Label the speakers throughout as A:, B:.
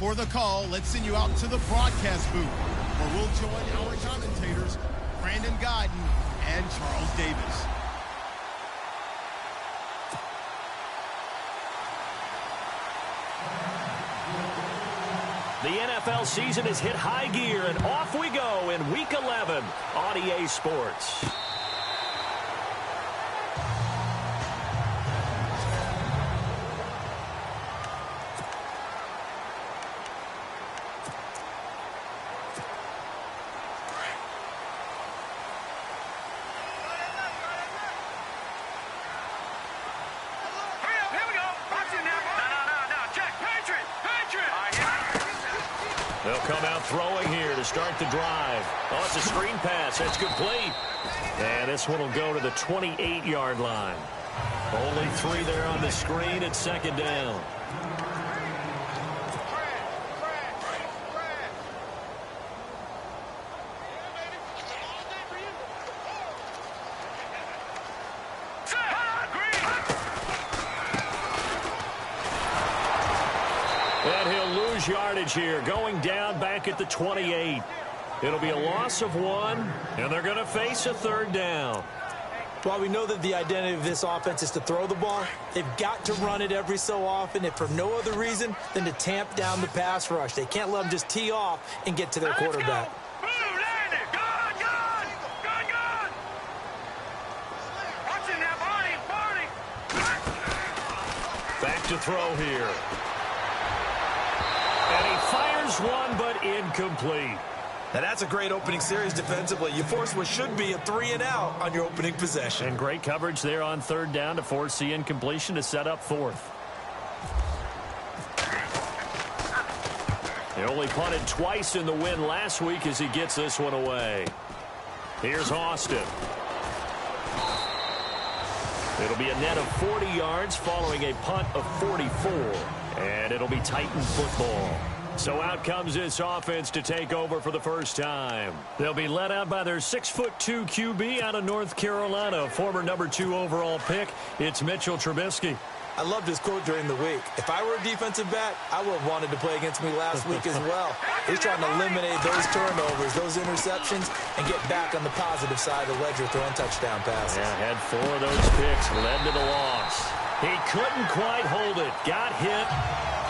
A: before the call, let's send you out to the broadcast booth, where we'll join our commentators, Brandon Godden and Charles Davis.
B: The NFL season has hit high gear, and off we go in Week 11 on EA Sports. They'll come out throwing here to start the drive. Oh, it's a screen pass. That's complete. And this one will go to the 28-yard line. Only 3 there on the screen at second down. And he'll lose yardage here, going down back at the 28. It'll be a loss of 1, and they're going to face a third down.
C: While we know that the identity of this offense is to throw the ball, they've got to run it every so often, if for no other reason than to tamp down the pass rush. They can't let them just tee off and get to their quarterback.
B: Back to throw here. And he fires one, but incomplete.
C: Now, that's a great opening series defensively. You force what should be a 3-and-out on your opening possession.
B: And great coverage there on third down to force the incompletion to set up fourth. They only punted twice in the win last week as he gets this one away. Here's Austin. It'll be a net of 40 yards following a punt of 44. And it'll be Titan football. So out comes this offense to take over for the first time. They'll be led out by their 6'2" QB out of North Carolina, former number 2 overall pick. It's Mitchell Trubisky.
C: I loved his quote during the week. If I were a defensive back, I would have wanted to play against me last week as well. He's trying to eliminate those turnovers, those interceptions, and get back on the positive side of the ledger throwing touchdown passes.
B: Yeah, had 4 of those picks, led to the loss. He couldn't quite hold it. Got hit.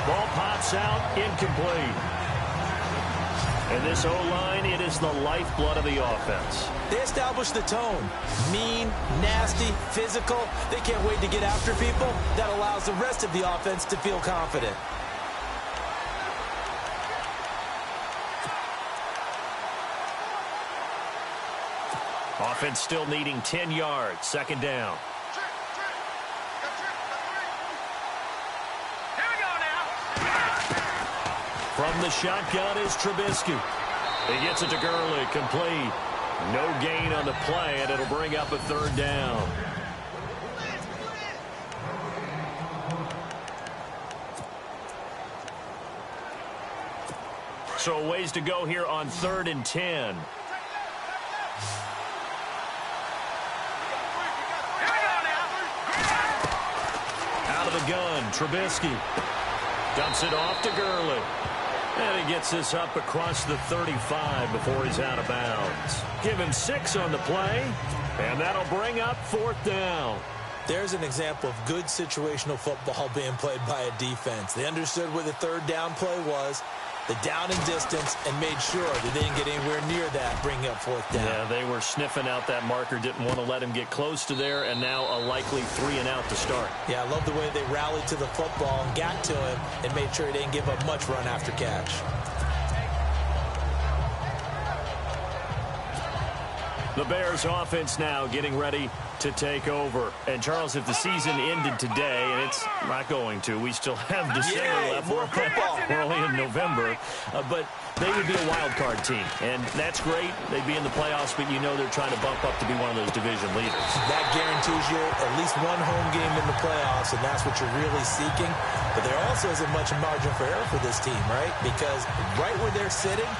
B: Ball pops out, incomplete. And this O-line, it is the lifeblood of the offense.
C: They establish the tone. Mean, nasty, physical. They can't wait to get after people. That allows the rest of the offense to feel confident.
B: Offense still needing 10 yards. Second down. From the shotgun is Trubisky. He gets it to Gurley, complete. No gain on the play, and it'll bring up a third down. So a ways to go here on 3rd and 10. Out of the gun, Trubisky. Dumps it off to Gurley. And he gets this up across the 35 before he's out of bounds. Give him 6 on the play, and that'll bring up 4th down.
C: There's an example of good situational football being played by a defense. They understood where the third down play was, the down and distance, and made sure that they didn't get anywhere near that, bringing up 4th down.
B: Yeah, they were sniffing out that marker, didn't want to let him get close to there, and now a likely 3-and-out to start. Yeah,
C: I love the way they rallied to the football and got to him and made sure he didn't give up much run after catch.
B: The Bears offense now getting ready to take over. And, Charles, if the season ended today, and it's not going to, we still have December left.
C: More football.
B: We're only in November. But they would be a wild card team. And that's great. They'd be in the playoffs, but you know they're trying to bump up to be one of those division leaders.
C: That guarantees you at least one home game in the playoffs, and that's what you're really seeking. But there also isn't much margin for error for this team, right? Because right where they're sitting,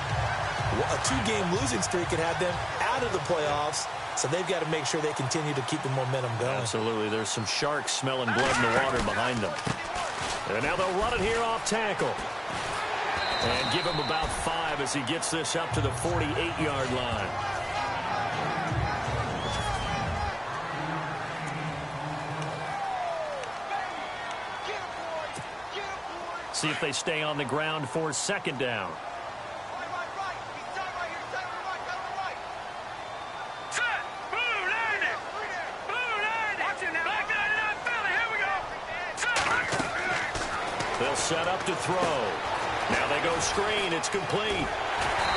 C: a 2-game losing streak could have them out of the playoffs, so they've got to make sure they continue to keep the momentum going.
B: Absolutely. There's some sharks smelling blood in the water behind them. And now they'll run it here off tackle. And give him about 5 as he gets this up to the 48-yard line. See if they stay on the ground for second down. They'll set up to throw. Now they go screen. It's complete.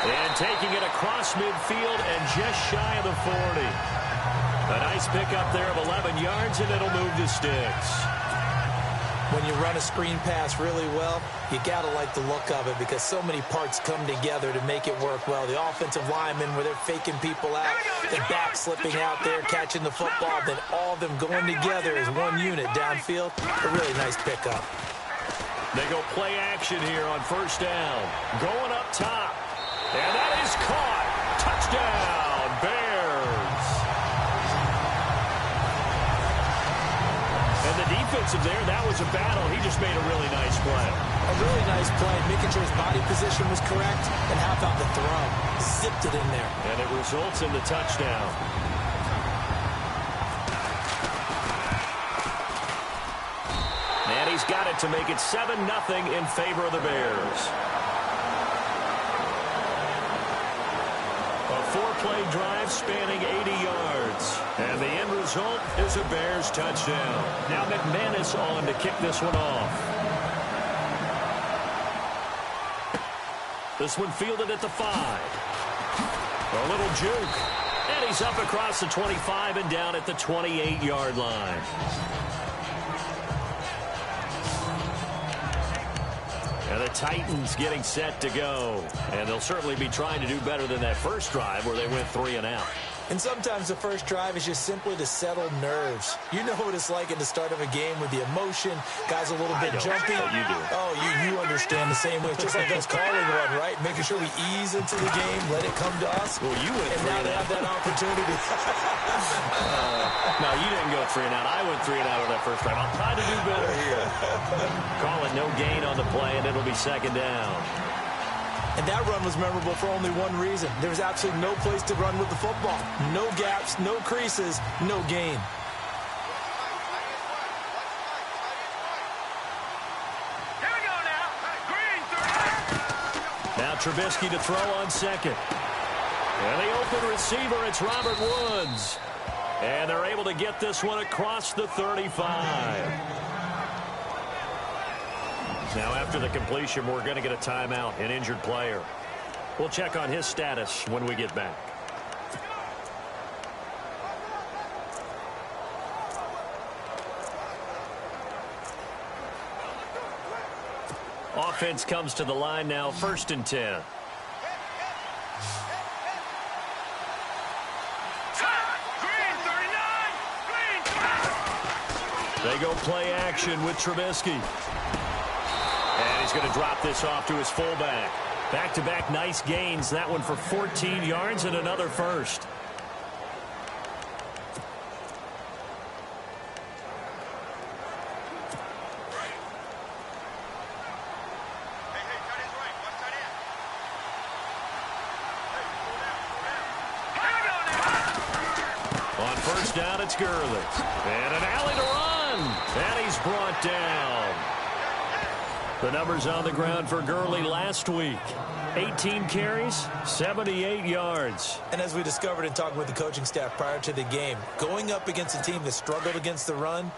B: And taking it across midfield and just shy of the 40. A nice pickup there of 11 yards, and it'll move the sticks.
C: When you run a screen pass really well, you got to like the look of it because so many parts come together to make it work well. The offensive linemen, where they're faking people out, the back slipping out there, catching the football, then all of them going together as one unit downfield. A really nice pickup.
B: They go play action here on first down. Going up top. And that is caught. Touchdown, Bears. And the defensive there, that was a battle. He just made a really nice play.
C: A really nice play, making sure his body position was correct. And how about the throw? Zipped it in there.
B: And it results in the touchdown. And he's got it to make it 7-0 in favor of the Bears. A 4-play drive spanning 80 yards. And the end result is a Bears touchdown. Now McManus on to kick this one off. This one fielded at the 5. A little juke. And he's up across the 25 and down at the 28-yard line. And the Titans getting set to go. And they'll certainly be trying to do better than that first drive where they went 3 and out.
C: And sometimes the first drive is just simply to settle nerves. You know what it's like at the start of a game with the emotion. Guys a little bit jumpy.
B: You do.
C: Oh, you understand the same way. It's just like us calling one, right? Making sure we ease into the game, let it come to us.
B: Well, you went 3 and out.
C: And now they have that opportunity.
B: No, you didn't go 3 and out. I went 3 and out on that first drive. I'll try to do better here. Call it no gain on the play, and it'll be second down.
C: And that run was memorable for only one reason. There was absolutely no place to run with the football. No gaps, no creases, no gain.
D: Here we go now. Green, 30.
B: Now Trubisky to throw on second. And the open receiver, it's Robert Woods. And they're able to get this one across the 35. Now, after the completion, we're going to get a timeout, an injured player. We'll check on his status when we get back. Offense comes to the line now, 1st and 10. They go play action with Trubisky. And he's going to drop this off to his fullback. Back-to-back nice gains. That one for 14 yards and another first. On first down, it's Gurley. And an alley to run. And he's brought down. The numbers on the ground for Gurley last week. 18 carries, 78 yards.
C: And as we discovered in talking with the coaching staff prior to the game, going up against a team that struggled against the run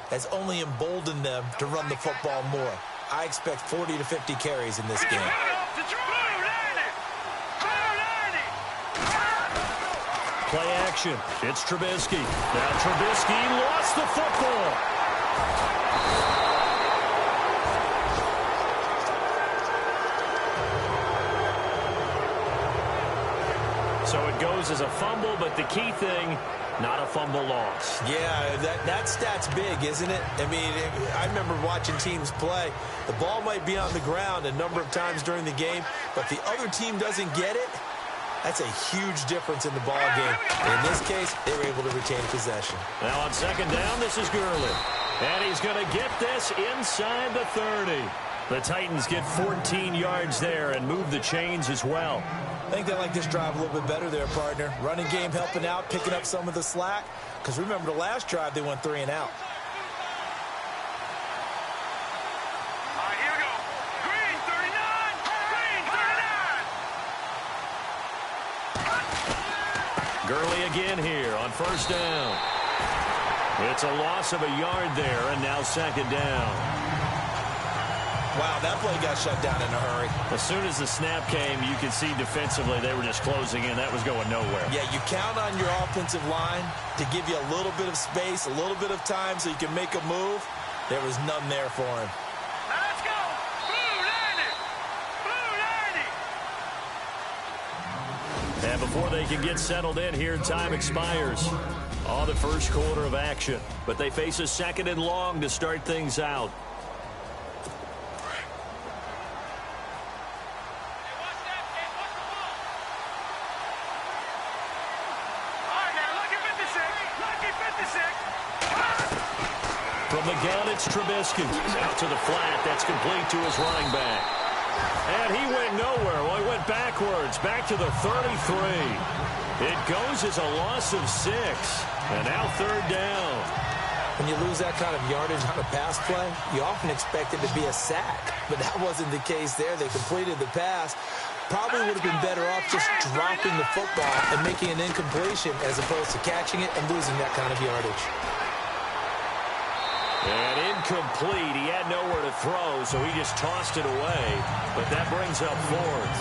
C: has only emboldened them to run the football more. I expect 40 to 50 carries in this game.
B: Play action. It's Trubisky. Now Trubisky lost the football. So it goes as a fumble, but the key thing, not a fumble loss.
C: Yeah, that stat's big, isn't it? I mean, I remember watching teams play. The ball might be on the ground a number of times during the game, but the other team doesn't get it. That's a huge difference in the ball game. In this case, they were able to retain possession.
B: Now on second down, this is Gurley. And he's going to get this inside the 30. The Titans get 14 yards there and move the chains as well.
C: I think they like this drive a little bit better there, partner. Running game helping out, picking up some of the slack. Because remember the last drive, they went 3 and out.
D: All right, here we go. Green 39. Green 39.
B: Gurley again here on first down. It's a loss of a yard there, and now second down.
C: Wow, that play got shut down in a hurry.
B: As soon as the snap came, you could see defensively they were just closing in. That was going nowhere.
C: Yeah, you count on your offensive line to give you a little bit of space, a little bit of time so you can make a move. There was none there for him.
D: Now let's go. Blue 90. Blue 90.
B: And before they can get settled in here, time expires. All the first quarter of action. But they face a second and long to start things out. From the gun, it's Trubisky. Out to the flat. That's complete to his running back. And he went nowhere. Well, he went backwards. Back to the 33. It goes as a loss of 6. And now third down.
C: When you lose that kind of yardage on a pass play, you often expect it to be a sack. But that wasn't the case there. They completed the pass. Probably would have been better off just dropping the football and making an incompletion as opposed to catching it and losing that kind of yardage.
B: And incomplete. He had nowhere to throw, so he just tossed it away. But that brings up fourth.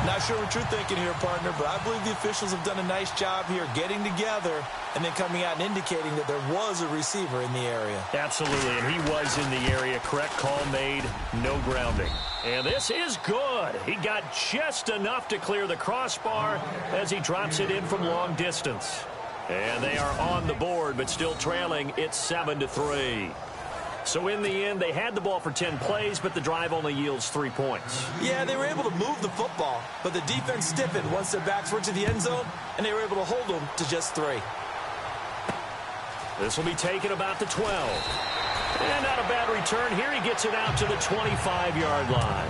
C: Not sure what you're thinking here, partner, but I believe the officials have done a nice job here getting together and then coming out and indicating that there was a receiver in the area.
B: Absolutely, and he was in the area. Correct call made, no grounding. And this is good. He got just enough to clear the crossbar as he drops it in from long distance. And they are on the board, but still trailing. It's 7-3. So in the end, they had the ball for 10 plays, but the drive only yields 3 points.
C: Yeah, they were able to move the football, but the defense stiffened once their backs were to the end zone, and they were able to hold them to just 3.
B: This will be taken about the 12. And not a bad return. Here he gets it out to the 25-yard line.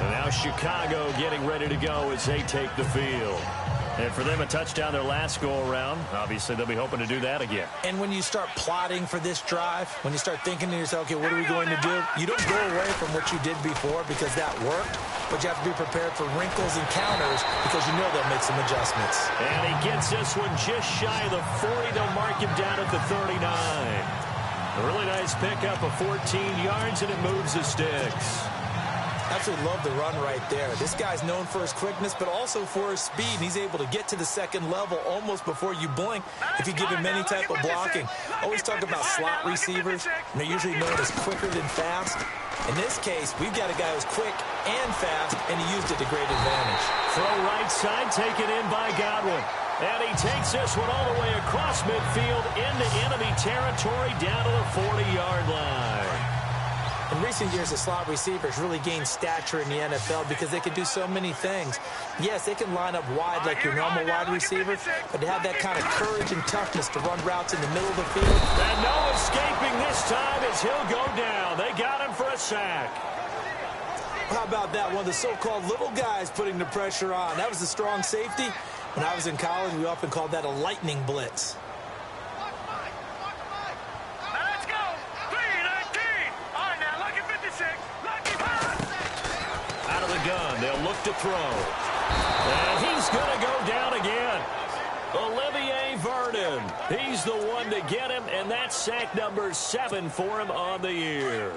B: And now Chicago getting ready to go as they take the field. And for them, a touchdown their last go-around. Obviously, they'll be hoping to do that again.
C: And when you start plotting for this drive, when you start thinking to yourself, okay, what are we going to do? You don't go away from what you did before because that worked, but you have to be prepared for wrinkles and counters because you know they'll make some adjustments.
B: And he gets this one just shy of the 40. They'll mark him down at the 39. A really nice pickup of 14 yards, and it moves the sticks.
C: Absolutely love the run right there. This guy's known for his quickness, but also for his speed. And he's able to get to the second level almost before you blink if you give him any type of blocking. Always talk about slot receivers, and they're usually known as quicker than fast. In this case, we've got a guy who's quick and fast, and he used it to great advantage.
B: Throw right side, taken in by Godwin. And he takes this one all the way across midfield into enemy territory down to the 40-yard line.
C: In recent years, the slot receivers really gained stature in the NFL because they can do so many things. Yes, they can line up wide like your normal wide receiver, but to have that kind of courage and toughness to run routes in the middle of the field.
B: And no escaping this time as he'll go down. They got him for a sack.
C: How about that? One of the so-called little guys putting the pressure on. That was the strong safety. When I was in college, we often called that a lightning blitz.
B: Out of the gun, they'll look to throw. And he's going to go down again. Olivier Vernon. He's the one to get him, and that's sack number 7 for him on the year.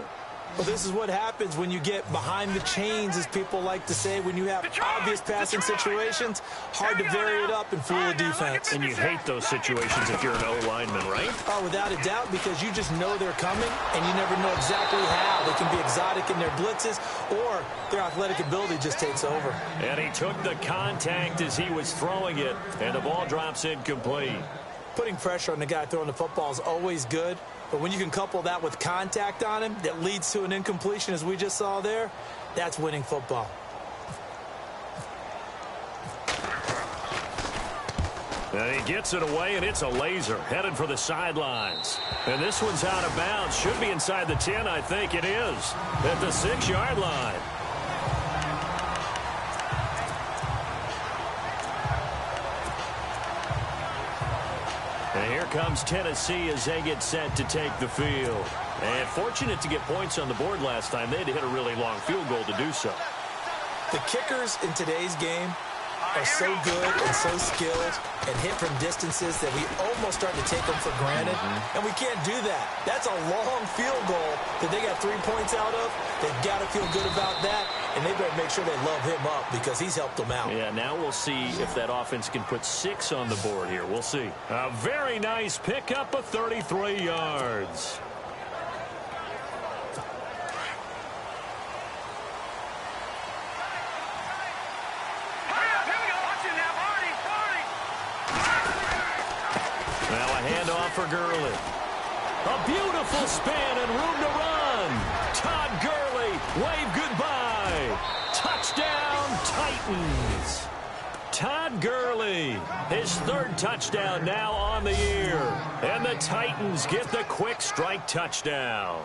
C: Well, this is what happens when you get behind the chains, as people like to say, when you have obvious passing situations. Hard to vary it up and fool a defense.
B: And you hate those situations if you're an O-lineman, right?
C: Oh, without a doubt, because you just know they're coming, and you never know exactly how. They can be exotic in their blitzes, or their athletic ability just takes over.
B: And he took the contact as he was throwing it, and the ball drops incomplete.
C: Putting pressure on the guy throwing the football is always good, but when you can couple that with contact on him that leads to an incompletion, as we just saw there, that's winning football.
B: And he gets it away, and it's a laser headed for the sidelines. And this one's out of bounds. Should be inside the 10, I think it is, at the 6-yard line. And here comes Tennessee as they get set to take the field. And fortunate to get points on the board last time. They had to hit a really long field goal to do so.
C: The kickers in today's game are so good and so skilled and hit from distances that we almost start to take them for granted. And we can't do that. That's a long field goal that they got 3 points out of. They've got to feel good about that, and they better make sure they love him up because he's helped them out.
B: Yeah, now we'll see if that offense can put 6 on the board here. We'll see. A very nice pickup of 33 yards. Now a handoff for Gurley. A beautiful spin and room to run. Todd Gurley, wave goodbye. Touchdown, Titans. Todd Gurley, his 3rd touchdown now on the year. And the Titans get the quick strike touchdown.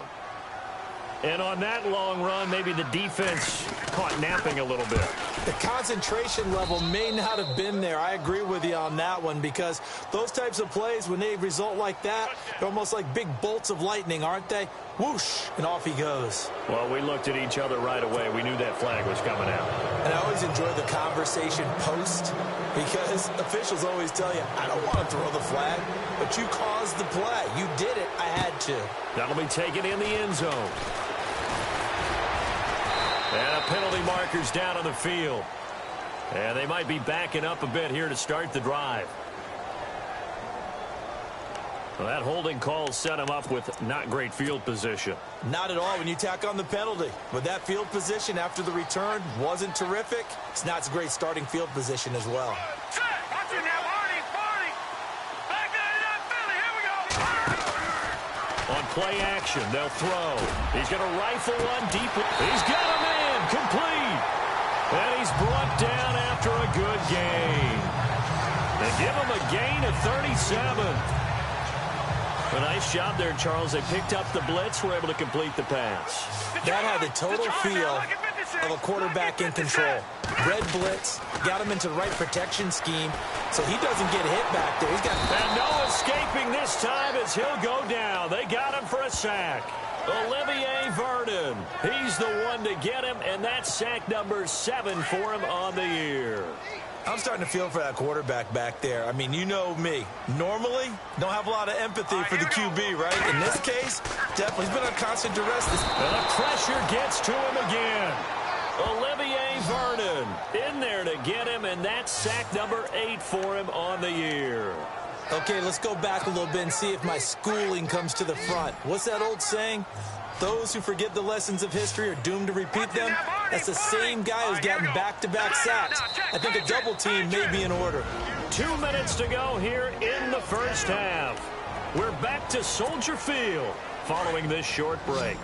B: And on that long run, maybe the defense caught napping a little bit.
C: The concentration level may not have been there. I agree with you on that one because those types of plays, when they result like that, they're almost like big bolts of lightning, aren't they? Whoosh, and off he goes.
B: Well, we looked at each other right away. We knew that flag was coming out.
C: And I always enjoy the conversation post because officials always tell you, I don't want to throw the flag, but you caused the play. You did it. I had to.
B: That'll be taken in the end zone. And a penalty marker's down on the field. And they might be backing up a bit here to start the drive. Well, that holding call set him up with not great field position.
C: Not at all when you tack on the penalty. But that field position after the return wasn't terrific. It's not a great starting field position as well.
B: On play action, they'll throw. He's going to rifle one deep. He's got a man complete. And he's brought down after a good gain. They give him a gain of 37. A nice job there, Charles. They picked up the blitz, were able to complete the pass.
C: That had the total feel of a quarterback in control. Red blitz, got him into the right protection scheme, so he doesn't get hit back there. He's got
B: and no escaping this time as he'll go down. They got him for a sack. Olivier Vernon, he's the one to get him, and that's sack number 7 for him on the year.
C: I'm starting to feel for that quarterback back there. I mean, you know me. Normally, don't have a lot of empathy for the QB, right? In this case, definitely. He's been under constant duress.
B: And the pressure gets to him again. Olivier Vernon in there to get him, and that's sack number 8 for him on the year.
C: Okay, let's go back a little bit and see if my schooling comes to the front. What's that old saying? Those who forget the lessons of history are doomed to repeat them. That's the same guy who's gotten back-to-back sacks. I think a double team may be in order.
B: 2 minutes to go here in the first half. We're back to Soldier Field following this short break.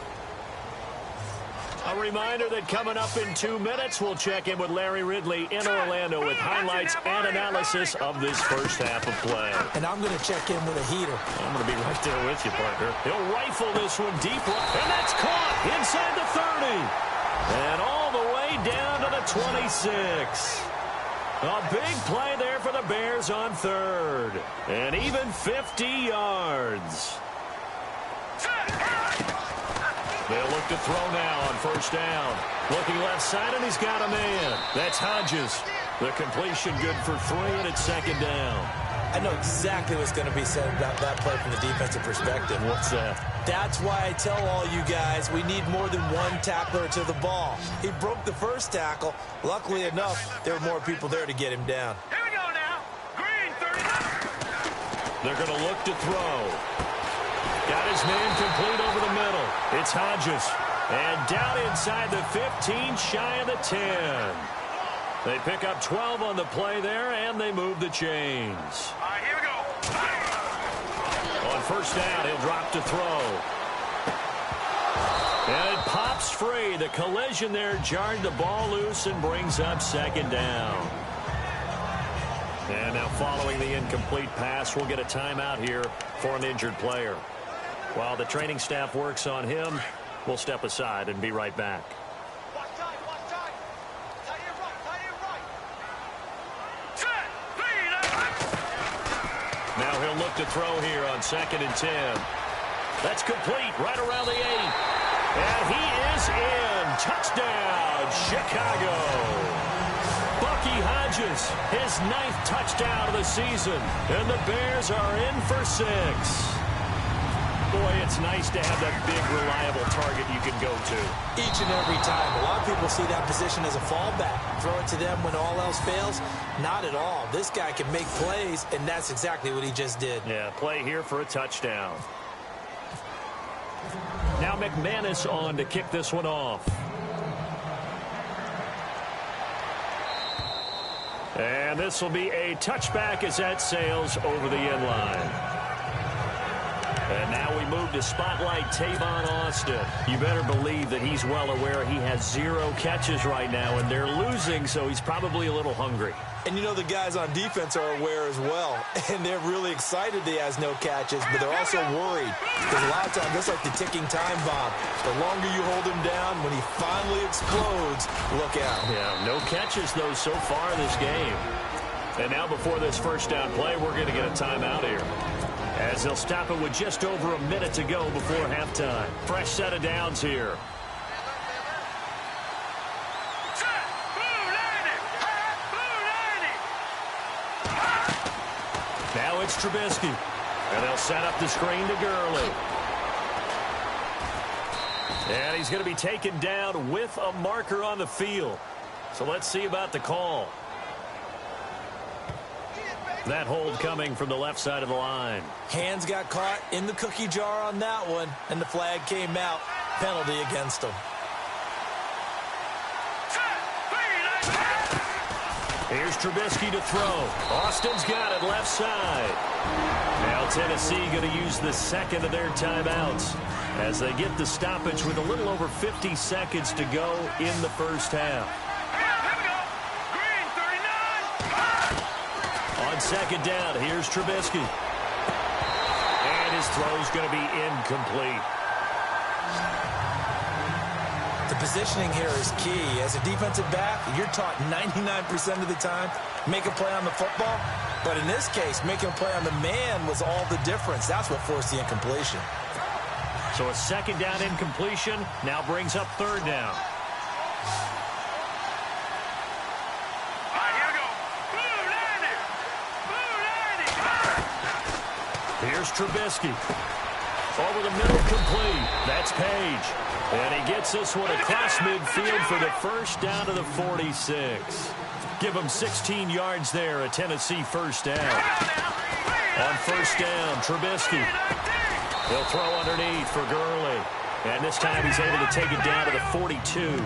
B: A reminder that coming up in 2 minutes, we'll check in with Larry Ridley in Orlando with highlights and analysis of this first half of play.
C: And I'm going to check in with a heater.
B: I'm going to be right there with you, partner. He'll rifle this one deep, and that's caught inside the 30. And all the way down to the 26. A big play there for the Bears on 3rd. And even 50 yards. They'll look to throw now on 1st down. Looking left side, and he's got a man. That's Hodges. The completion good for 3, and it's 2nd down.
C: I know exactly what's going to be said about that play from the defensive perspective.
B: What's that?
C: That's why I tell all you guys we need more than one tackler to the ball. He broke the first tackle. Luckily enough, there were more people there to get him down.
D: Here we go now. Green, 39.
B: They're going to look to throw. Got his man complete over the middle. It's Hodges. And down inside the 15, shy of the 10. They pick up 12 on the play there, and they move the chains.
D: All right, here we go.
B: On 1st down, he'll drop to throw. And it pops free. The collision there jarred the ball loose and brings up 2nd down. And now following the incomplete pass, we'll get a timeout here for an injured player. While the training staff works on him, we'll step aside and be right back. Now he'll look to throw here on 2nd and 10. That's complete right around the 8. And he is in. Touchdown, Chicago. Bucky Hodges, his 9th touchdown of the season. And the Bears are in for 6. Boy, it's nice to have that big, reliable target you can go to.
C: Each and every time. A lot of people see that position as a fallback. Throw it to them when all else fails. Not at all. This guy can make plays, and that's exactly what he just did.
B: Yeah, play here for a touchdown. Now McManus on to kick this one off. And this will be a touchback as that sails over the end line. And now we move to spotlight Tavon Austin. You better believe that he's well aware he has 0 catches right now, and they're losing, so he's probably a little hungry.
C: And you know the guys on defense are aware as well, and they're really excited he has no catches, but they're also worried because a lot of times it's like the ticking time bomb. The longer you hold him down, when he finally explodes, look out.
B: Yeah, no catches, though, so far in this game. And now before this first down play, we're going to get a timeout here, as they'll stop it with just over a minute to go before halftime. Fresh set of downs here. Now it's Trubisky. And they'll set up the screen to Gurley. And he's going to be taken down with a marker on the field. So let's see about the call. That hold coming from the left side of the line.
C: Hands got caught in the cookie jar on that one, and the flag came out. Penalty against him.
B: Here's Trubisky to throw. Austin's got it left side. Now Tennessee going to use the second of their timeouts as they get the stoppage with a little over 50 seconds to go in the first half. On 2nd down, here's Trubisky. And his throw's going to be incomplete.
C: The positioning here is key. As a defensive back, you're taught 99% of the time, make a play on the football. But in this case, making a play on the man was all the difference. That's what forced the incompletion.
B: So a 2nd down incompletion now brings up 3rd down. Here's Trubisky. Over the middle, complete. That's Page. And he gets this one across midfield for the first down to the 46. Give him 16 yards there, a Tennessee first down. On 1st down, Trubisky. He'll throw underneath for Gurley. And this time he's able to take it down to the 42.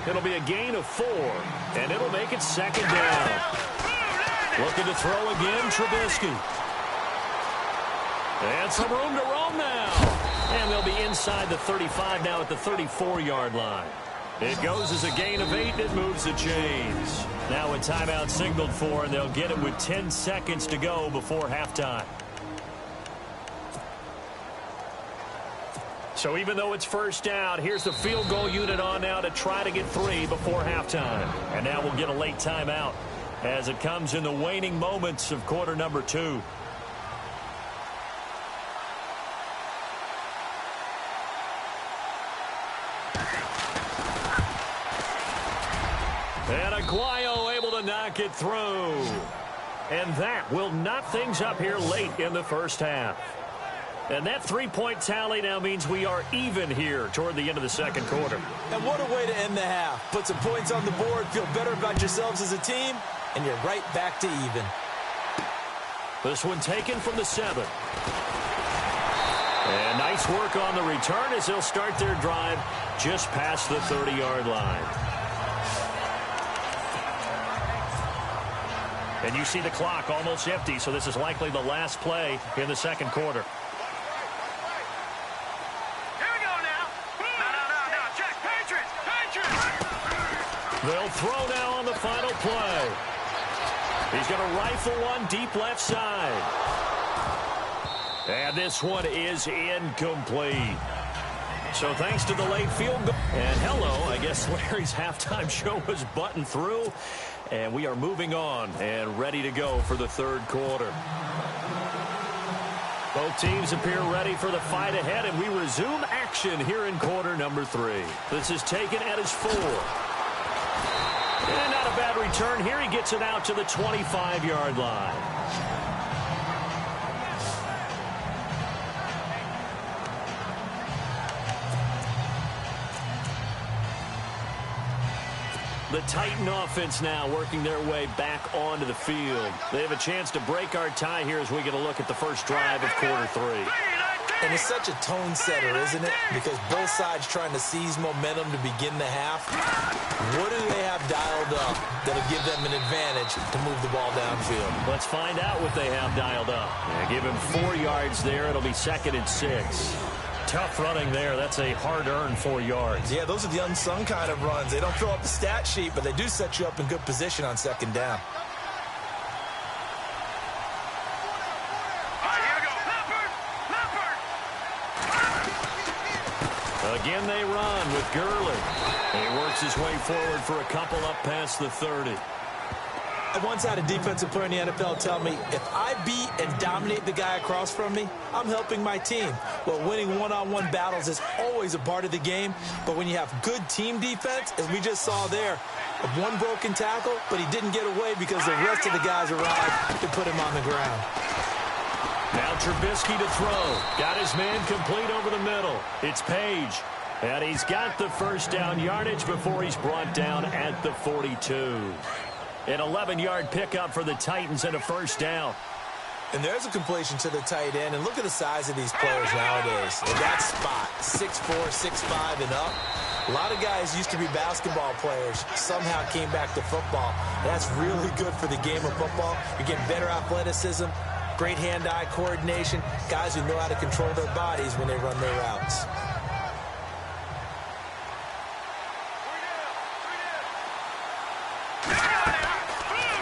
B: It'll be a gain of 4, and it'll make it 2nd down. Looking to throw again, Trubisky. And some room to roam now. And they'll be inside the 35 now at the 34-yard line. It goes as a gain of 8. It moves the chains. Now a timeout signaled for, and they'll get it with 10 seconds to go before halftime. So even though it's first down, here's the field goal unit on now to try to get 3 before halftime. And now we'll get a late timeout as it comes in the waning moments of quarter number 2. And Aguayo able to knock it through. And that will knot things up here late in the first half. And that 3-point tally now means we are even here toward the end of the second quarter.
C: And what a way to end the half. Put some points on the board, feel better about yourselves as a team, and you're right back to even.
B: This one taken from the 7. And nice work on the return as they'll start their drive just past the 30-yard line. And you see the clock almost empty, so this is likely the last play in the second quarter.
D: Here we go now. No, check. Patriots.
B: They'll throw now on the final play. He's going to rifle one deep left side. And this one is incomplete. So thanks to the late field goal. And hello, I guess Larry's halftime show was buttoned through. And we are moving on and ready to go for the third quarter. Both teams appear ready for the fight ahead, and we resume action here in quarter number 3. This is taken at his 4. And not a bad return here. He gets it out to the 25-yard line. The Titan offense now working their way back onto the field. They have a chance to break our tie here as we get a look at the first drive of quarter 3.
C: And it's such a tone setter, isn't it? Because both sides trying to seize momentum to begin the half. What do they have dialed up that'll give them an advantage to move the ball downfield?
B: Let's find out what they have dialed up. Give him 4 yards there. It'll be 2nd and 6. Tough running there. That's a hard-earned 4 yards.
C: Yeah, those are the unsung kind of runs. They don't fill up the stat sheet, but they do set you up in good position on 2nd down.
B: Again, they run with Gurley. He works his way forward for a couple up past the 30.
C: I once had a defensive player in the NFL tell me, if I beat and dominate the guy across from me, I'm helping my team. Well, winning one-on-one battles is always a part of the game, but when you have good team defense, as we just saw there, one broken tackle, but he didn't get away because the rest of the guys arrived to put him on the ground.
B: Now Trubisky to throw. Got his man complete over the middle. It's Page. And he's got the first down yardage before he's brought down at the 42. An 11-yard pickup for the Titans and a first down.
C: And there's a completion to the tight end. And look at the size of these players nowadays. In that spot, 6'4", 6'5", and up. A lot of guys used to be basketball players, somehow came back to football. That's really good for the game of football. You're getting better athleticism, great hand-eye coordination, guys who know how to control their bodies when they run their routes.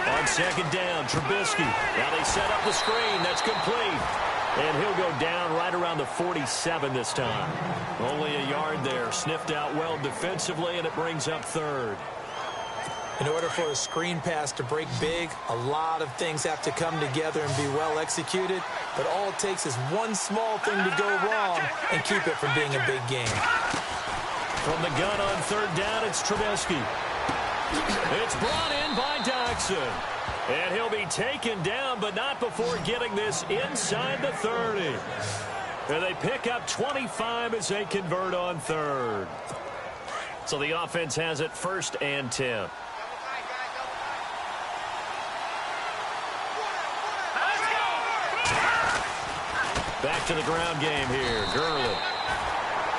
B: On 2nd down, Trubisky. Now they set up the screen. That's complete. And he'll go down right around the 47 this time. Only a yard there. Sniffed out well defensively, and it brings up 3rd.
C: In order for a screen pass to break big, a lot of things have to come together and be well executed. But all it takes is one small thing to go wrong and keep it from being a big game.
B: From the gun on 3rd down, it's Trubisky. It's brought in by Doxson. And he'll be taken down, but not before getting this inside the 30. And they pick up 25 as they convert on 3rd. So the offense has it 1st and 10. Back to the ground game here. Gurley.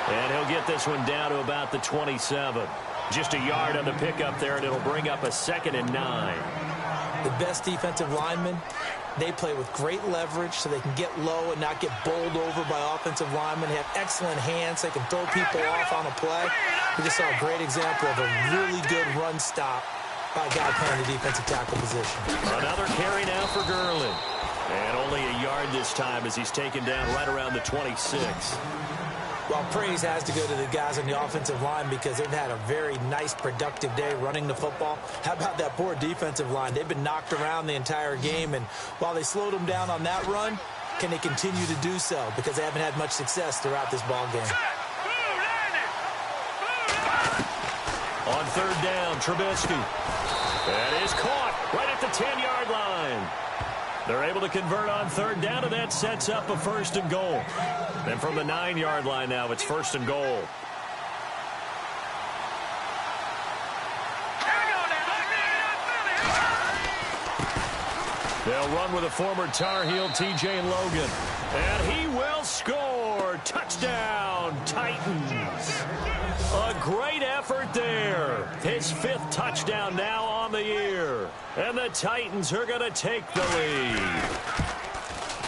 B: And he'll get this one down to about the 27. Just a yard on the pickup there, and it'll bring up a 2nd and 9.
C: The best defensive linemen, they play with great leverage so they can get low and not get bowled over by offensive linemen. They have excellent hands. They can throw people off on a play. We just saw a great example of a really good run stop by a guy playing the defensive tackle position.
B: Another carry now for Gurley. And only a yard this time as he's taken down right around the 26.
C: Well, praise has to go to the guys on the offensive line because they've had a very nice, productive day running the football. How about that poor defensive line? They've been knocked around the entire game, and while they slowed them down on that run, can they continue to do so? Because they haven't had much success throughout this ball game.
B: On 3rd down, Trubisky. That is caught right at the 10-yard line. They're able to convert on 3rd down, and that sets up a 1st and goal. And from the 9-yard line now, it's 1st and goal. They'll run with a former Tar Heel, T.J. Logan. And he will score. Touchdown, Titans. A great effort there. His 5th touchdown now on the year. And the Titans are going to take the lead.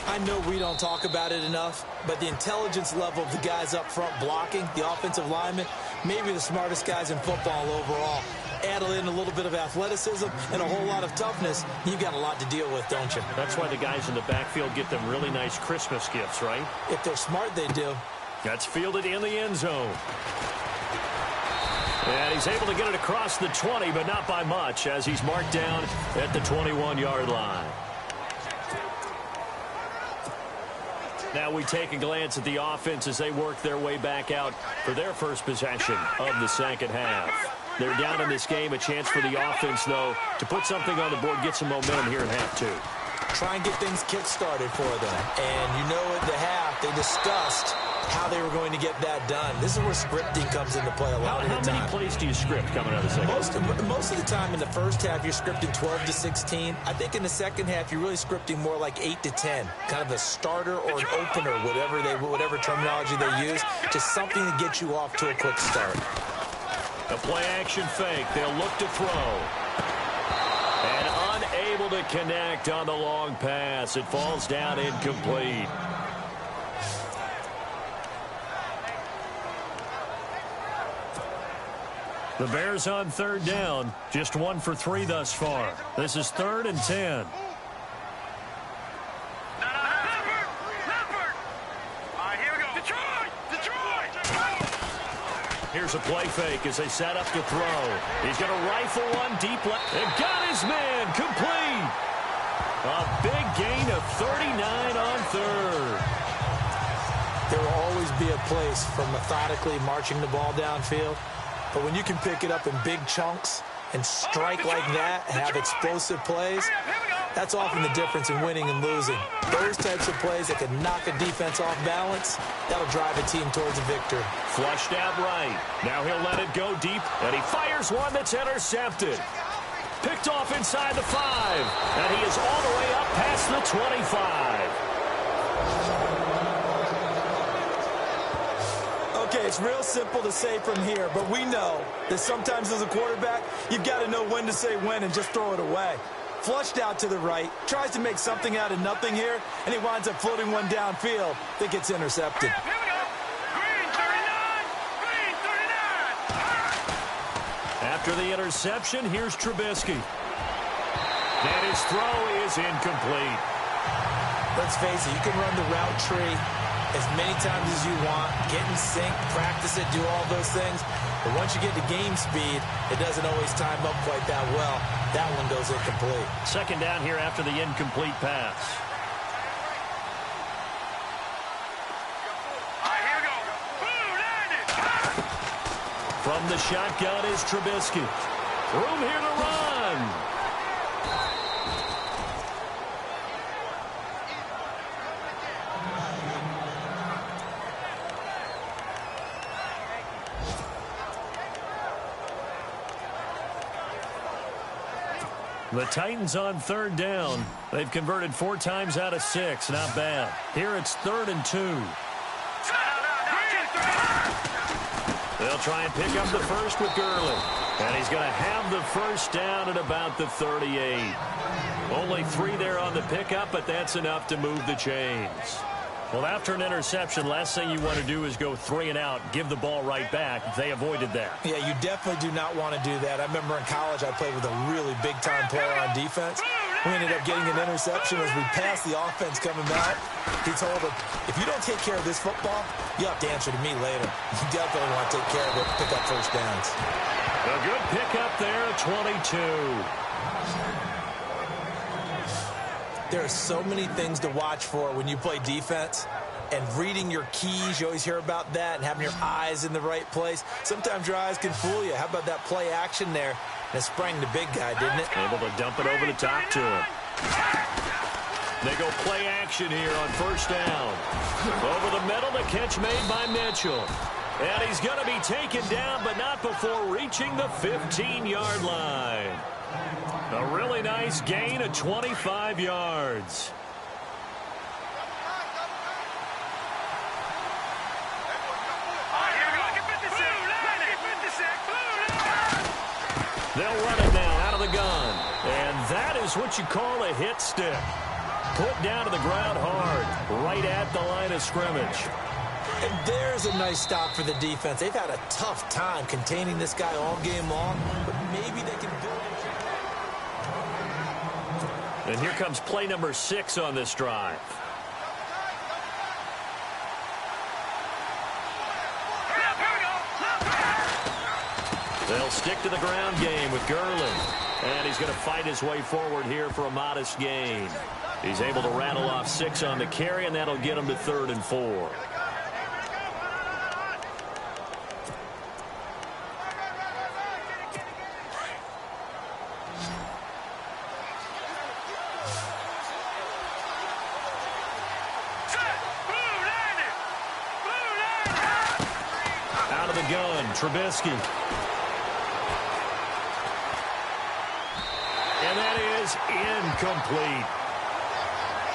C: I know we don't talk about it enough, but the intelligence level of the guys up front blocking, the offensive linemen, maybe the smartest guys in football overall. add in a little bit of athleticism and a whole lot of toughness, you've got a lot to deal with, don't you?
B: That's why the guys in the backfield get them really nice Christmas gifts, right?
C: If they're smart, they do.
B: That's fielded in the end zone. And he's able to get it across the 20, but not by much, as he's marked down at the 21-yard line. Now we take a glance at the offense as they work their way back out for their first possession of the second half. They're down in this game. A chance for the offense, though, to put something on the board, get some momentum here in half two.
C: Try and get things kick-started for them. And you know at the half, they discussed how they were going to get that done. This is where scripting comes into play a lot of the time.
B: How many plays do you script coming out of the second half?
C: Most of the time in the first half, you're scripting 12 to 16. I think in the second half, you're really scripting more like 8 to 10. Kind of a starter or an opener, whatever terminology they use. Just something to get you off to a quick start.
B: A play-action fake. They'll look to throw. And unable to connect on the long pass. It falls down incomplete. The Bears on third down. Just 1 for 3 thus far. This is 3rd and 10. Here's a play fake as they set up to throw. He's going to rifle one deep left. And got his man complete. A big gain of 39 on third.
C: There will always be a place for methodically marching the ball downfield. But when you can pick it up in big chunks and strike like that and have explosive plays, that's often the difference in winning and losing. Those types of plays that can knock a defense off balance, that'll drive a team towards a victory.
B: Flushed out right. Now he'll let it go deep, and he fires one that's intercepted. Picked off inside the 5, and he is all the way up past the 25.
C: Okay, it's real simple to say from here, but we know that sometimes as a quarterback, you've got to know when to say when and just throw it away. Flushed out to the right, tries to make something out of nothing here, and he winds up floating one downfield that gets intercepted.
D: Here we go. Green 39. Green 39.
B: After the interception, here's Trubisky. And his throw is incomplete.
C: Let's face it, you can run the route tree as many times as you want, get in sync, practice it, do all those things. But once you get to game speed, it doesn't always time up quite that well. That one goes incomplete.
B: Second down here after the incomplete pass.
D: All right, here we go. Blue landed.
B: From the shotgun is Trubisky. Room here to run. The Titans on third down. They've converted 4 times out of 6. Not bad. Here it's 3rd and 2. They'll try and pick up the first with Gurley. And he's going to have the first down at about the 38. Only 3 there on the pickup, but that's enough to move the chains. Well, after an interception, last thing you want to do is go 3 and out, give the ball right back. They avoided that.
C: Yeah, you definitely do not want to do that. I remember in college I played with a really big-time player on defense. We ended up getting an interception as we passed the offense coming back. He told him, if you don't take care of this football, you have to answer to me later. You definitely want to take care of it, pick up first downs.
B: A good pickup there at 22.
C: There are so many things to watch for when you play defense. And reading your keys, you always hear about that, and having your eyes in the right place. Sometimes your eyes can fool you. How about that play action there? And it sprang the big guy, didn't it?
B: Able to dump it over the top to him. They go play action here on first down. Over the middle, the catch made by Mitchell. And he's going to be taken down, but not before reaching the 15-yard line. A really nice gain of 25 yards. They'll run it now out of the gun. And that is what you call a hit stick. Put down to the ground hard, right at the line of scrimmage.
C: And there's a nice stop for the defense. They've had a tough time containing this guy all game long, but maybe they can build it.
B: And here comes play number 6 on this drive. They'll stick to the ground game with Gurley. And he's going to fight his way forward here for a modest gain. He's able to rattle off 6 on the carry, and that'll get him to 3rd and 4. Out of the gun, Trubisky. And that is incomplete.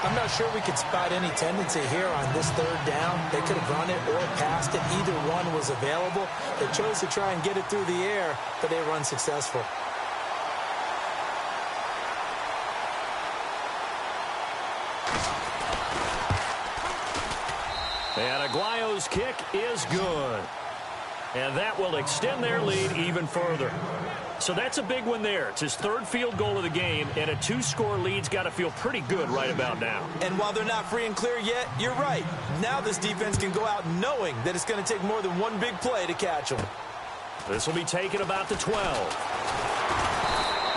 C: I'm not sure we could spot any tendency here on this 3rd down. They could have run it or passed it. Either one was available. They chose to try and get it through the air, but they were unsuccessful.
B: And Aguayo's kick is good. And that will extend their lead even further. So that's a big one there. It's his 3rd field goal of the game, and a 2-score lead's got to feel pretty good right about now.
C: And while they're not free and clear yet, you're right. Now this defense can go out knowing that it's going to take more than one big play to catch them.
B: This will be taken about the 12.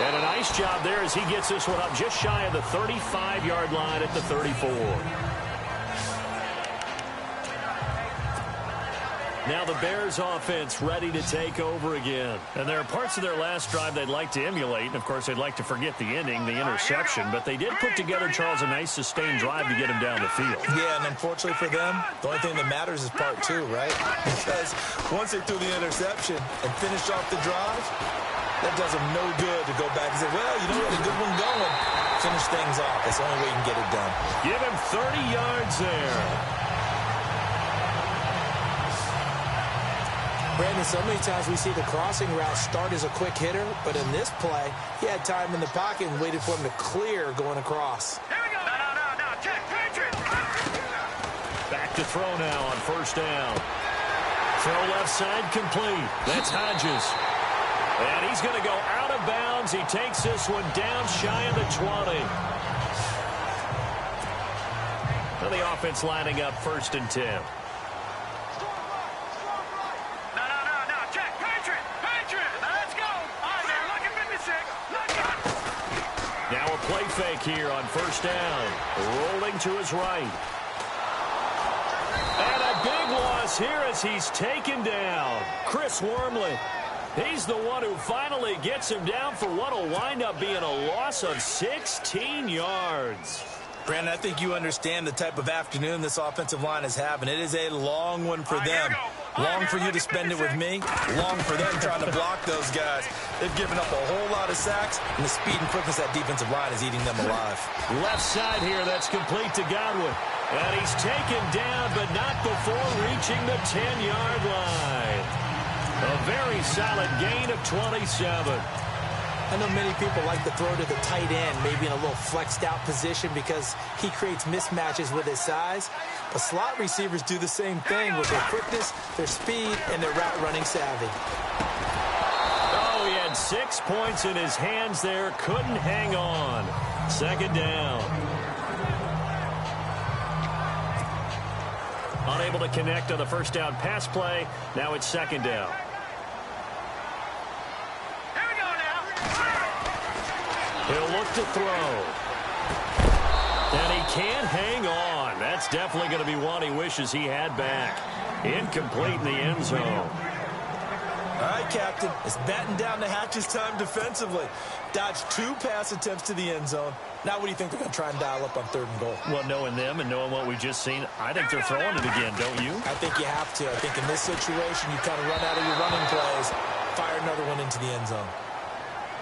B: And a nice job there as he gets this one up just shy of the 35-yard line at the 34. Now the Bears offense ready to take over again. And there are parts of their last drive they'd like to emulate. And, of course, they'd like to forget the ending, the interception. But they did put together, Charles, a nice sustained drive to get him down the field.
C: Yeah, and unfortunately for them, the only thing that matters is part 2, right? Because once they threw the interception and finished off the drive, that does them no good to go back and say, well, you know, we had a good one going. Finish things off. That's the only way you can get it done.
B: Give him 30 yards there.
C: Brandon, so many times we see the crossing route start as a quick hitter, but in this play, he had time in the pocket and waited for him to clear going across.
D: Here we go. No. Check. Patriot.
B: Back to throw now on 1st down. Throw left side complete. That's Hodges. And he's going to go out of bounds. He takes this one down shy of the 20. And the offense lining up 1st and 10. Now a play fake here on 1st down. Rolling to his right. And a big loss here as he's taken down. Chris Wormley. He's the one who finally gets him down for what will wind up being a loss of 16 yards.
C: Brandon, I think you understand the type of afternoon this offensive line is having. It is a long one for them. Long for you to spend it with me. Long for them trying to block those guys. They've given up a whole lot of sacks, and the speed and quickness of that defensive line is eating them alive.
B: Left side here, that's complete to Godwin. And he's taken down, but not before reaching the 10-yard line. A very solid gain of 27.
C: I know many people like to throw to the tight end, maybe in a little flexed out position because he creates mismatches with his size. But slot receivers do the same thing with their quickness, their speed, and their route running savvy.
B: Oh, he had 6 points in his hands there. Couldn't hang on. 2nd down. Unable to connect on the 1st down pass play. Now it's 2nd down. He'll look to throw. And he can't hang on. That's definitely going to be one he wishes he had back. Incomplete in the end zone.
C: All right, Captain. It's batten down the hatches time defensively. Dodged 2 pass attempts to the end zone. Now what do you think they're going to try and dial up on 3rd and goal?
B: Well, knowing them and knowing what we've just seen, I think they're throwing it again, don't you?
C: I think you have to. I think in this situation, you kind of run out of your running plays, fire another one into the end zone.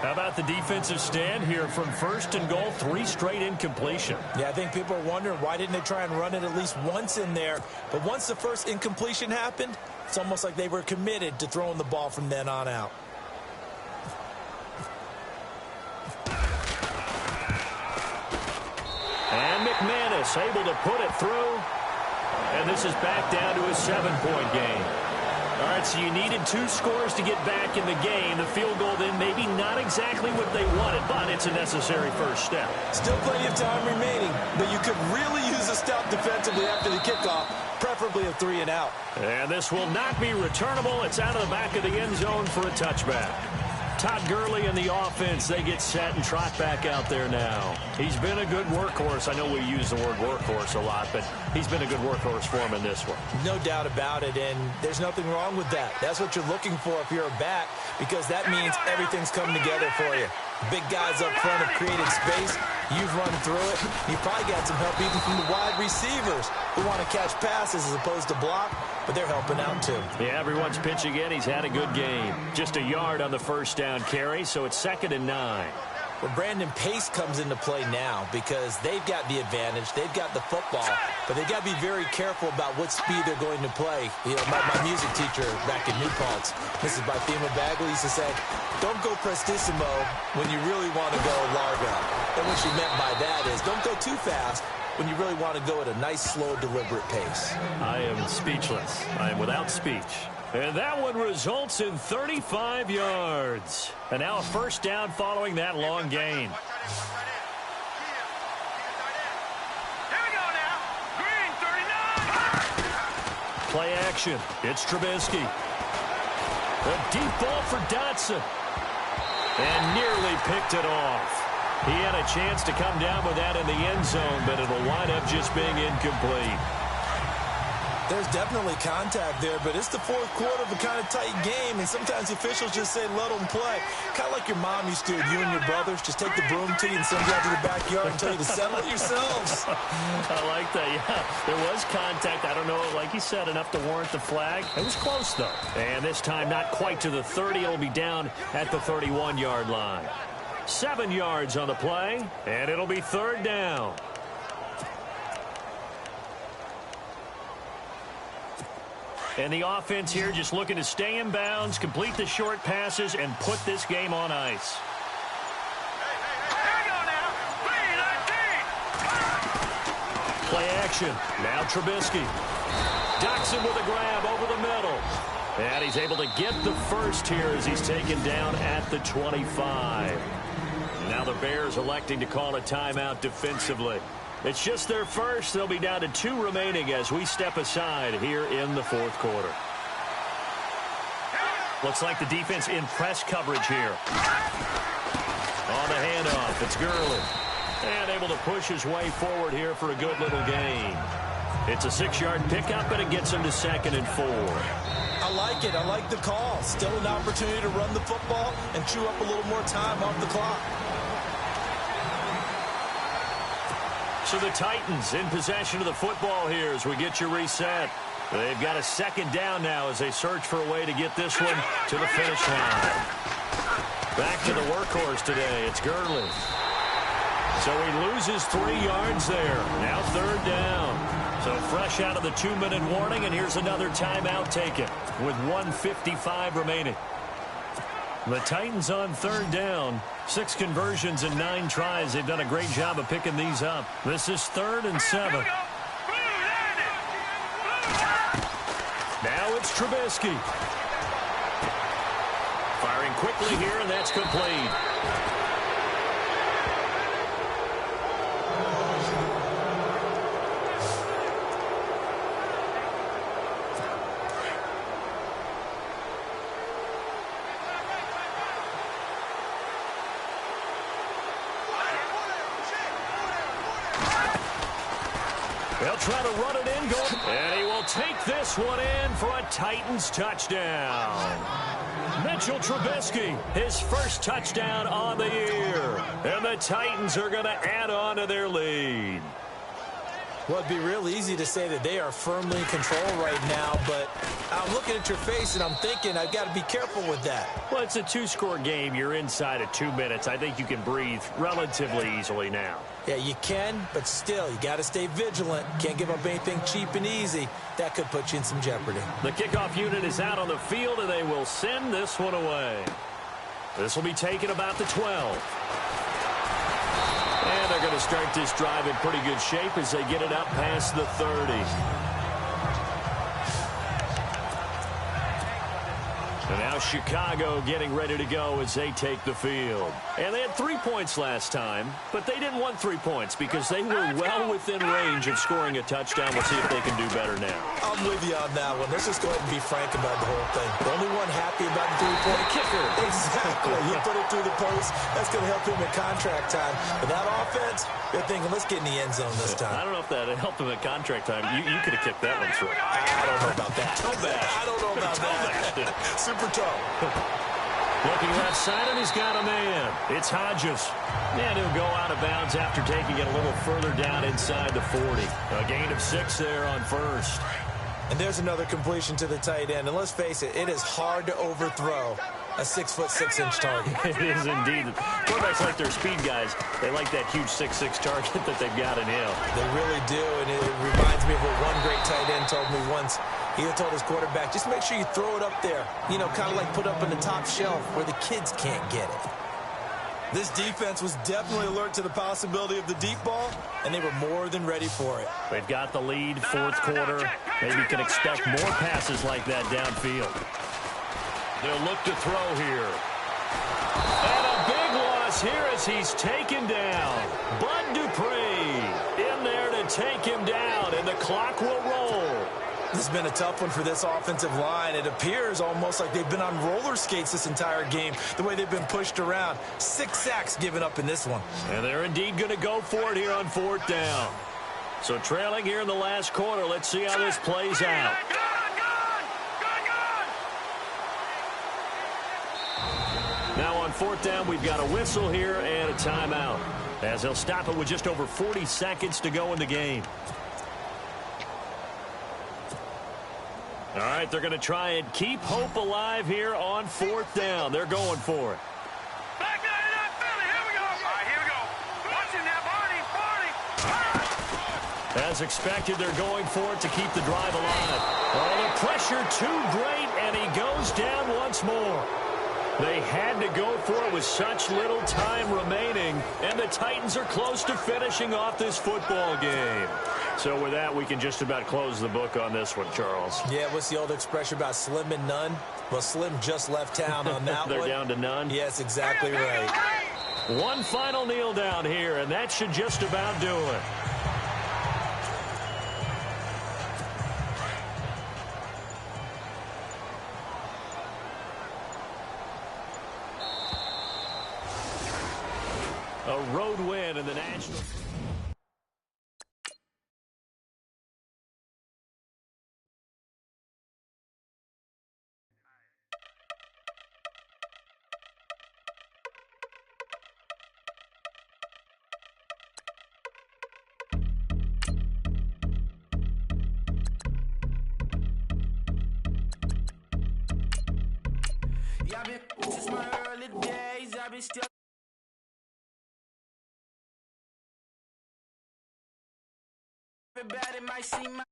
B: How about the defensive stand here from 1st and goal, 3 straight incompletion?
C: Yeah, I think people are wondering why didn't they try and run it at least once in there. But once the first incompletion happened, it's almost like they were committed to throwing the ball from then on out.
B: And McManus able to put it through. And this is back down to a 7-point game. All right, so you needed 2 scores to get back in the game. The field goal then maybe not exactly what they wanted, but it's a necessary first step.
C: Still plenty of time remaining, but you could really use a stop defensively after the kickoff, preferably a 3-and-out.
B: And this will not be returnable. It's out of the back of the end zone for a touchback. Todd Gurley and the offense, they get set and trot back out there now. He's been a good workhorse. I know we use the word workhorse a lot, but he's been a good workhorse for him in this one.
C: No doubt about it, and there's nothing wrong with that. That's what you're looking for if you're a back, because that means everything's coming together for you. Big guys up front have created space. You've run through it. You've probably got some help even from the wide receivers who want to catch passes as opposed to block, but they're helping out too.
B: Yeah, everyone's pitching in. He's had a good game. Just a yard on the first down carry, so it's 2nd and 9.
C: Well, Brandon, pace comes into play now because they've got the advantage. They've got the football, but they've got to be very careful about what speed they're going to play. You know, my music teacher back in New Paltz, Mrs. Bythema Bagley, used to say, don't go prestissimo when you really want to go largo. And what she meant by that is don't go too fast when you really want to go at a nice, slow, deliberate pace.
B: I am speechless. I am without speech. And that one results in 35 yards. And now a first down following that long gain.
D: Here we go now. Green, 39.
B: Play action. It's Trubisky. A deep ball for Dotson. And nearly picked it off. He had a chance to come down with that in the end zone, but it'll wind up just being incomplete.
C: There's definitely contact there, but it's the fourth quarter of a kind of tight game, and sometimes the officials just say, let them play. Kind of like your mom used to do, you and your brothers, just take the broom to you and send you out to the backyard and tell you to settle it yourselves.
B: I like that, yeah. There was contact. I don't know, like you said, enough to warrant the flag. It was close, though. And this time not quite to the 30. It'll be down at the 31-yard line. 7 yards on the play, and it'll be 3rd down. And the offense here just looking to stay in bounds, complete the short passes, and put this game on ice.
D: Here we go now. Green, 19.
B: Play action. Now Trubisky. Dotson with a grab over the middle. And he's able to get the first here as he's taken down at the 25. Now the Bears electing to call a timeout defensively. It's just their first. They'll be down to 2 remaining as we step aside here in the fourth quarter. Looks like the defense in press coverage here. On the handoff, it's Gurley. And able to push his way forward here for a good little gain. It's a 6-yard pickup, and it gets him to 2nd and 4.
C: I like it. I like the call. Still an opportunity to run the football and chew up a little more time off the clock.
B: So the Titans in possession of the football here as we get you reset. They've got a 2nd down now as they search for a way to get this one to the finish line. Back to the workhorse today. It's Gurley. So he loses 3 yards there. Now 3rd down. So fresh out of the 2-minute warning, and here's another timeout taken with 1:55 remaining. The Titans on 3rd down. 6 conversions and 9 tries. They've done a great job of picking these up. This is 3rd and 7. Now it's Trubisky. Firing quickly here, and that's complete. They'll try to run it in, and he will take this one in for a Titans touchdown. Mitchell Trubisky, his first touchdown on the year. And the Titans are going to add on to their lead.
C: Well, it'd be real easy to say that they are firmly in control right now, but I'm looking at your face and I'm thinking I've got to be careful with that.
B: Well, it's a 2-score game. You're inside of 2 minutes. I think you can breathe relatively easily now.
C: Yeah, you can, but still, you got to stay vigilant. Can't give up anything cheap and easy. That could put you in some jeopardy.
B: The kickoff unit is out on the field, and they will send this one away. This will be taken about the 12. And they're going to start this drive in pretty good shape as they get it up past the 30. Now Chicago getting ready to go as they take the field. And they had 3 points last time, but they didn't want 3 points because they were well within range of scoring a touchdown. We'll see if they can do better now.
C: I'm with you on that one. Let's just go ahead and be frank about the whole thing. The only one happy about the three-point
B: kicker.
C: Exactly. He put it through the post. That's going to help him at contract time. But that offense, they're thinking, let's get in the end zone this time.
B: I don't know if that helped him at contract time. You could have kicked that one through.
C: I don't know about that.
B: Toe bash.
C: I don't know about that. Super toe.
B: Looking left side, and he's got a man. It's Hodges. And he'll go out of bounds after taking it a little further down inside the 40. A gain of 6 there on first.
C: And there's another completion to the tight end. And let's face it, it is hard to overthrow a 6'6" target.
B: It is indeed. Quarterbacks like their speed guys. They like that huge 6'6" target that they've got in him.
C: They really do, and it reminds me of what one great tight end told me once. He had told his quarterback, just make sure you throw it up there. You know, kind of like put up in the top shelf where the kids can't get it. This defense was definitely alert to the possibility of the deep ball, and they were more than ready for it.
B: They've got the lead, fourth quarter. Maybe can expect more passes like that downfield. They'll look to throw here. And a big loss here as he's taken down. Bud Dupree in there to take him down, and the clock will roll.
C: This has been a tough one for this offensive line. It appears almost like they've been on roller skates this entire game, the way they've been pushed around. 6 sacks given up in this one.
B: And they're indeed going to go for it here on fourth down. So trailing here in the last quarter, let's see how this plays out. Now on fourth down, we've got a whistle here and a timeout, as they'll stop it with just over 40 seconds to go in the game. All right, they're going to try and keep hope alive here on fourth down. They're going for it.
D: Back there in that Philly. Here we go. All right, here we go. Watching that, Barney.
B: As expected, they're going for it to keep the drive alive. Oh, the pressure too great, and he goes down once more. They had to go for it with such little time remaining, and the Titans are close to finishing off this football game. So with that, we can just about close the book on this one, Charles.
C: Yeah, what's the old expression about slim and none? Well, Slim just left town on that
B: They're
C: one.
B: down to none?
C: Yes, exactly right.
B: One final kneel down here, and that should just about do it. A road win in the National.
E: Yeah, since my early days, I've been still bad. It might seem